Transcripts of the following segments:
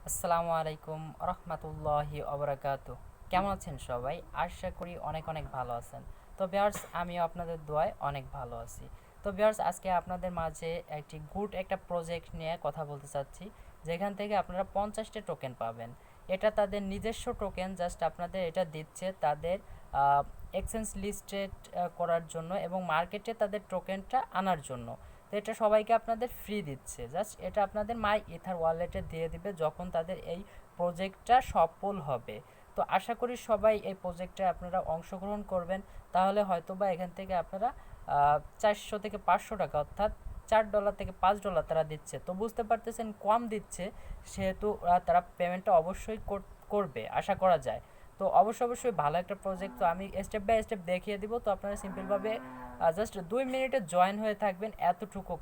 আসসালামু আলাইকুম রহমতুল্লাহি অবরাকাতু। কেমন আছেন সবাই? আশা করি অনেক অনেক ভালো আছেন। তো ভিউয়ার্স, আমিও আপনাদের দোয়ায় অনেক ভালো আছি। তো ভিউয়ার্স, আজকে আপনাদের মাঝে একটি গুড একটা প্রজেক্ট নিয়ে কথা বলতে চাচ্ছি, যেখান থেকে আপনারা 50টা টোকেন পাবেন। এটা তাদের নিজস্ব টোকেন, জাস্ট আপনাদের এটা দিচ্ছে তাদের এক্সচেঞ্জ লিস্টেড করার জন্য এবং মার্কেটে তাদের টোকেনটা আনার জন্য। তো এটা সবাইকে আপনাদের ফ্রি দিচ্ছে, জাস্ট এটা আপনাদের মাই ইথার ওয়ালেটে দিয়ে দিবে যখন তাদের এই প্রজেক্টটা সফল হবে। তো আশা করি সবাই এই প্রজেক্টে আপনারা অংশগ্রহণ করবেন, তাহলে হয়তো বা এখান থেকে আপনারা 400 থেকে 500 টাকা, অর্থাৎ $4 থেকে $5 তারা দিচ্ছে। তো বুঝতে পারতেছেন কম দিচ্ছে, সেহেতু তারা পেমেন্টটা অবশ্যই করবে আশা করা যায়। তো অবশ্যই ভালো একটা প্রজেক্ট। তো আমি স্টেপ বাই স্টেপ দেখিয়ে দিব। তো আপনারা সিম্পলভাবে জাস্ট 2 মিনিটে জয়েন হয়ে থাকবেন। এতটুকু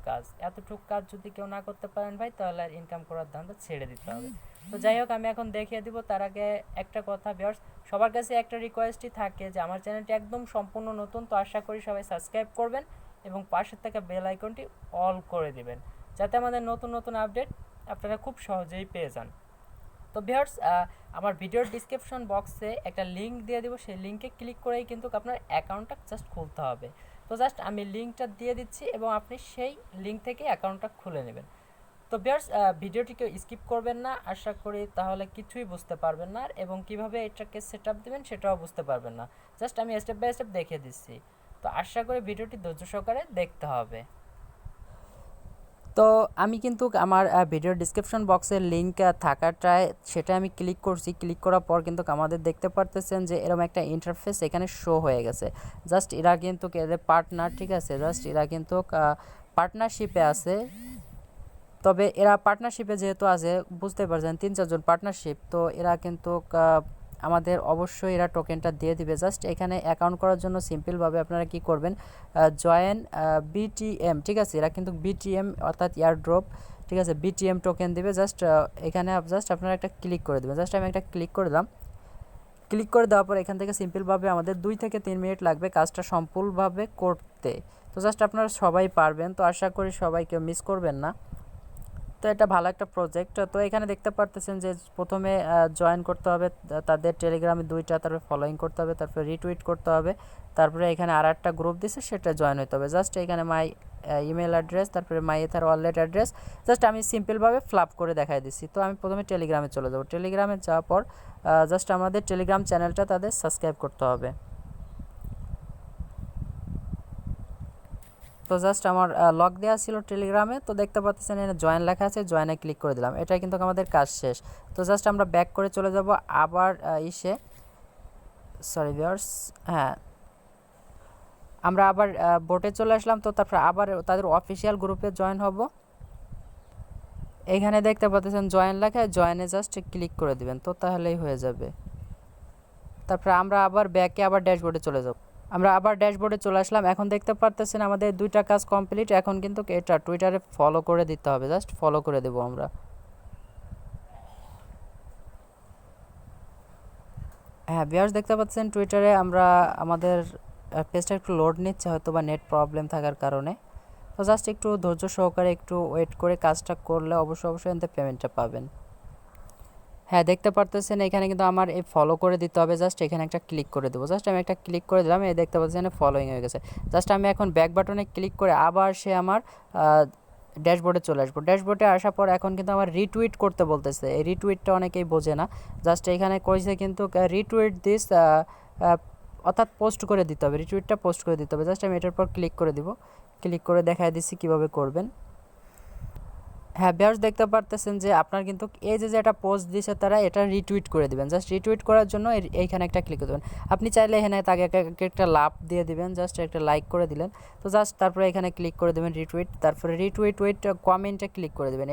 কাজ যদি কেউ না করতে পারেন ভাই, তাহলে আর ইনকাম করার ধান্দা ছেড়ে দিতে হবে। তো যাই হোক, আমি এখন দেখিয়ে দিব। তার আগে একটা কথা ভিউয়ার্স, সবার কাছে একটা রিকোয়েস্টই থাকে যে আমার চ্যানেলটি একদম সম্পূর্ণ নতুন, তো আশা করি সবাই সাবস্ক্রাইব করবেন এবং পাশের থাকা বেল আইকনটি অল করে দিবেন, যাতে আমাদের নতুন নতুন আপডেট আপনারা খুব সহজেই পেয়ে যান। তো ভিউয়ার্স, আমার ভিডিওর ডিসক্রিপশন বক্সে একটা লিঙ্ক দিয়ে দিব, সেই লিঙ্কে ক্লিক করেই কিন্তু আপনার অ্যাকাউন্টটা জাস্ট খুলতে হবে। তো জাস্ট আমি লিঙ্কটা দিয়ে দিচ্ছি এবং আপনি সেই লিঙ্ক থেকে অ্যাকাউন্টটা খুলে নেবেন। তো ভিউয়ার্স, ভিডিওটিকে স্কিপ করবেন না, আশা করি তাহলে কিছুই বুঝতে পারবেন না এবং কিভাবে এটাকে সেট আপ দেবেন সেটাও বুঝতে পারবেন না। জাস্ট আমি স্টেপ বাই স্টেপ দেখিয়ে দিচ্ছি। তো আশা করি ভিডিওটি ধৈর্য সহকারে দেখতে হবে। তো আমি কিন্তু আমার ভিডিওর ডিসক্রিপশন বক্সের লিঙ্ক থাকাটায় সেটা আমি ক্লিক করছি। ক্লিক করার পর কিন্তু আমাদের দেখতে পারতেছেন যে এরকম একটা ইন্টারফেস এখানে শো হয়ে গেছে। জাস্ট এরা কিন্তু এদের পার্টনার, ঠিক আছে, জাস্ট এরা কিন্তু পার্টনারশিপে আছে। তবে এরা পার্টনারশিপে যেহেতু আছে, বুঝতে পারছেন 3-4 জন পার্টনারশিপ, তো এরা কিন্তু আমাদের অবশ্যই এরা টোকেনটা দিয়ে দিবে। জাস্ট এখানে অ্যাকাউন্ট করার জন্য সিম্পলভাবে আপনারা কি করবেন, জয়েন বিটিএম, ঠিক আছে, এরা কিন্তু বিটিএম অর্থাৎ এয়ারড্রপ, ঠিক আছে, বিটিএম টোকেন দিবে। জাস্ট এখানে জাস্ট আপনারা একটা ক্লিক করে দেবেন। জাস্ট আমি একটা ক্লিক করে দিলাম। ক্লিক করে দেওয়ার পর এখান থেকে সিম্পলভাবে আমাদের 2 থেকে 3 মিনিট লাগবে কাজটা সম্পূর্ণভাবে করতে। তো জাস্ট আপনারা সবাই পারবেন, তো আশা করি সবাই কেউ মিস করবেন না। তো এটা ভালো একটা প্রজেক্ট। তো এখানে দেখতে পারতেছেন যে প্রথমে জয়েন করতে হবে তাদের টেলিগ্রামে 2টা, তারপরে ফলোইং করতে হবে, তারপরে রিটুইট করতে হবে, তারপরে এখানে আর একটা গ্রুপ দিছে সেটা জয়েন হতে হবে। জাস্ট এখানে মাই ইমেল অ্যাড্রেস, তারপরে মাই এথার ওয়ালেট অ্যাড্রেস, জাস্ট আমি সিম্পলভাবে ফ্লাপ করে দেখাই দিচ্ছি। তো আমি প্রথমে টেলিগ্রামে চলে যাব। টেলিগ্রামে যাওয়ার পর জাস্ট আমাদের টেলিগ্রাম চ্যানেলটা তাদের সাবস্ক্রাইব করতে হবে। তো জাস্ট আমার লক দেওয়া ছিল টেলিগ্রামে, তো দেখতে পাচ্ছেন এখানে জয়েন লেখা আছে, জয়েনে ক্লিক করে দিলাম। এটা কিন্তু আমাদের কাজ শেষ। তো জাস্ট আমরা ব্যাক করে চলে যাব আবার সরি ভিউয়ার্স, হ্যাঁ, আমরা আবার বোটে চলে আসলাম। তো তারপর আবার তাদের অফিসিয়াল গ্রুপে জয়েন হব। এখানে দেখতে পাচ্ছেন জয়েন লেখা, জয়েনে জাস্ট ক্লিক করে দিবেন, তো তাহলেই হয়ে যাবে। তারপরে আমরা আবার ব্যাকে আবার ড্যাশবোর্ডে চলে যাব। আমরা আবার ড্যাশবোর্ডে চলে আসলাম। এখন দেখতে পারতেছেন আমাদের 2টা কাজ কমপ্লিট। এখন কিন্তু এটা টুইটারে ফলো করে দিতে হবে, জাস্ট ফলো করে দেবো আমরা। হ্যাঁ ভিউয়ার্স, দেখতে পাচ্ছেন টুইটারে আমরা আমাদের পেজটা একটু লোড নিচ্ছে, হয়তো বা নেট প্রবলেম থাকার কারণে। তো জাস্ট একটু ধৈর্য সহকারে একটু ওয়েট করে কাজটা করলে অবশ্যই এতে পেমেন্টটা পাবেন। হ্যাঁ, দেখতে পারতেছেন এখানে কিন্তু আমার এই ফলো করে দিতে হবে। জাস্ট এখানে একটা ক্লিক করে দেবো। জাস্ট আমি একটা ক্লিক করে দিলাম, এই দেখতে পাচ্ছেন ফলোইং হয়ে গেছে। জাস্ট আমি এখন ব্যাক বাটনে ক্লিক করে আবার সে আমার ড্যাশবোর্ডে চলে আসবো। ড্যাশবোর্ডে আসার পর এখন কিন্তু আমার রিটুইট করতে বলতেছে। এই রিটুইটটা অনেকেই বোঝে না। জাস্ট এখানে কইছে কিন্তু রিটুইট দিস, অর্থাৎ পোস্ট করে দিতে হবে, রিটুইটটা পোস্ট করে দিতে হবে। জাস্ট আমি এটার পর ক্লিক করে দিব। ক্লিক করে দেখাই দিচ্ছি কীভাবে করবেন। হ্যাঁ ভিউয়ার্স, দেখতে পারতেছেন যে আপনার কিন্তু এই যে একটা পোস্ট দিয়েছে তারা এটা রিটুইট করে দিবেন। জাস্ট রিটুইট করার জন্য এইখানে একটা ক্লিক করে দেবেন। আপনি চাইলে এখানে তাকে একটা লাভ দিয়ে দিবেন, জাস্ট একটা লাইক করে দিলেন। তো জাস্ট তারপরে এখানে ক্লিক করে দেবেন রিটুইট, তারপরে রিটুইট কমেন্টে ক্লিক করে দেবেন।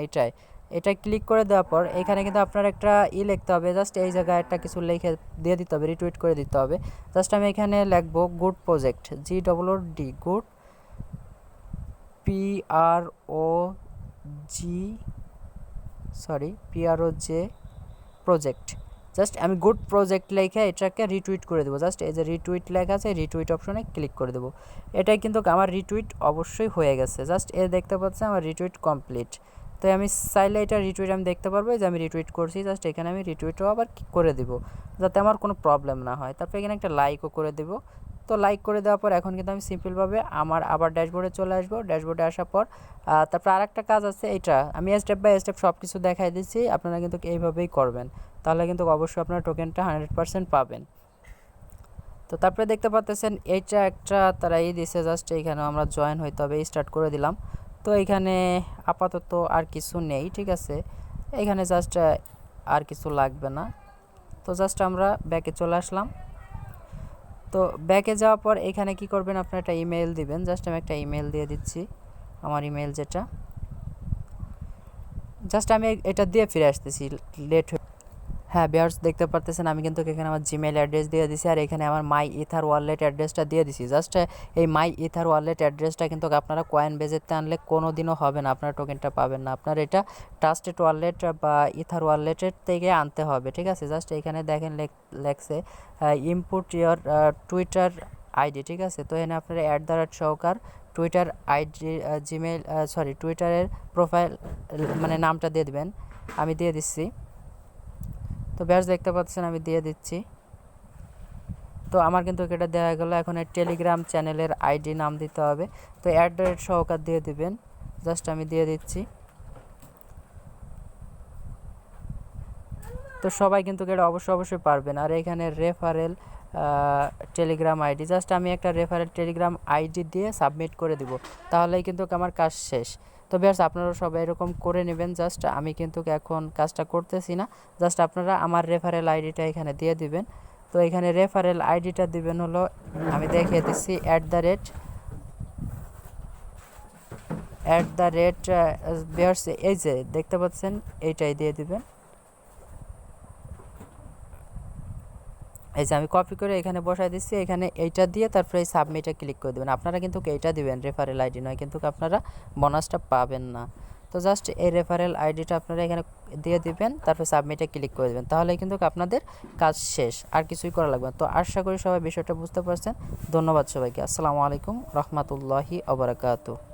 এটা ক্লিক করে দেওয়ার পর এখানে কিন্তু আপনার একটা লিখতে হবে। জাস্ট এই জায়গায় একটা কিছু লিখে দিয়ে দিতে হবে, রিটুইট করে দিতে হবে। জাস্ট আমি এখানে লিখবো good project, GOOD, good, PRO জি PROJ প্রজেক্ট। জাস্ট আমি গুড প্রজেক্ট লেখা এটাকে রিটুইট করে দেবো। জাস্ট এই যে রিটুইট লেখা আছে, রিটুইট অপশনে ক্লিক করে দেবো। এটাই কিন্তু আমার রিটুইট অবশ্যই হয়ে গেছে। জাস্ট এ দেখতে পাচ্ছেন আমার রিটুইট কমপ্লিট। তো আমি চাইলে এটা রিটুইট আমি দেখতে পারবো যে আমি রিটুইট করছি, জাস্ট এখানে আমি রিটুইটও আবার করে দিব যাতে আমার কোনো প্রবলেম না হয়। তারপর এখানে একটা লাইকও করে দেব। তো লাইক করে দেওয়ার পর এখন কিন্তু আমি সিম্পলভাবে আমার আবার ড্যাশবোর্ডে চলে আসবো। ড্যাশবোর্ডে আসার পর তারপর আরেকটা কাজ আছে, এইটা আমি স্টেপ বাই স্টেপ সব কিছু দেখাই দিচ্ছি, আপনারা কিন্তু এইভাবেই করবেন, তাহলে কিন্তু অবশ্যই আপনারা টোকেনটা 100% পাবেন। তো তারপরে দেখতে পাচ্ছেন এইটা একটা তারা দিছে, জাস্ট এইখানে আমরা জয়েন হইতে হবে, স্টার্ট করে দিলাম। তো এইখানে আপাতত আর কিছু নেই, ঠিক আছে, এইখানে জাস্ট আর কিছু লাগবে না। তো জাস্ট আমরা ব্যাকে চলে আসলাম। তো ব্যাকে যাওয়ার পর এখানে কি করবেন, আপনার একটা ইমেল দিবেন। জাস্ট আমি একটা ইমেল দিয়ে দিচ্ছি, আমার ইমেল যেটা, জাস্ট আমি এটা দিয়ে ফিরে আসতেছি লেট। হ্যাঁ ভিউয়ার্স, দেখতে পারতেছেন আমি কিন্তু এখানে আমার জিমেল অ্যাড্রেস দিয়ে দিছি, আর এখানে আমার মাই ইথার ওয়ালেট অ্যাড্রেসটা দিয়ে দিছি। জাস্ট এই মাই ইথার ওয়ালেট অ্যাড্রেসটা কিন্তু আপনারা কয়েন বেজেতে আনলে কোনো দিনও হবে না, আপনারা টোকেনটা পাবেন না। আপনার এটা ট্রাস্টেড ওয়ালেট বা ইথার ওয়ালেটের থেকে আনতে হবে, ঠিক আছে। জাস্ট এখানে দেখেন লেখছে ইনপুট ইয়োর টুইটার আইডি, ঠিক আছে। তো এখানে আপনারা @সহকার টুইটার আইডি জিমেল টুইটারের প্রোফাইল মানে নামটা দিয়ে দিবেন, আমি দিয়ে দিচ্ছি। তো ব্যাস দেখতে পাচ্ছেন আমি দিয়ে দিচ্ছি। তো আমার কিন্তু এটা দেওয়া গেল। এখন টেলিগ্রাম চ্যানেলের আইডি নাম দিতে হবে, তো @সহকার দিয়ে দিবেন, জাস্ট আমি দিয়ে দিচ্ছি। তো সবাই কিন্তু এটা অবশ্যই পারবেন। আর এখানে রেফারেল টেলিগ্রাম আইডি, জাস্ট আমি একটা রেফারেল টেলিগ্রাম আইডি দিয়ে সাবমিট করে দিব, তাহলেই কিন্তু আমার কাজ শেষ। তো বেশ আপনারা সবাই এরকম করে নেবেন। জাস্ট আমি কিন্তু এখন কাজটা করতেছি না, জাস্ট আপনারা আমার রেফারেল আইডিটা এখানে দিয়ে দিবেন। তো এখানে রেফারেল আইডিটা দিবেন হলো, আমি দেখিয়ে দিচ্ছি @, এই যে দেখতে পাচ্ছেন এইটাই দিয়ে দিবেন। এই যে আমি কপি করে এখানে বসাই দিচ্ছি, এখানে এইটা দিয়ে তারপরে এই সাবমিটে ক্লিক করে দেবেন। আপনারা কিন্তু এইটা দিবেন, রেফারেল আইডি নয়, কিন্তু আপনারা বোনাসটা পাবেন না। তো জাস্ট এই রেফারেল আইডিটা আপনারা এখানে দিয়ে দিবেন, তারপর সাবমিটে ক্লিক করে দেবেন, তাহলেই কিন্তু আপনাদের কাজ শেষ, আর কিছুই করা লাগবে না। তো আশা করি সবাই বিষয়টা বুঝতে পারছেন। ধন্যবাদ সবাইকে। আসসালামু আলাইকুম রহমতুল্লাহি ওয়া বারাকাতুহু।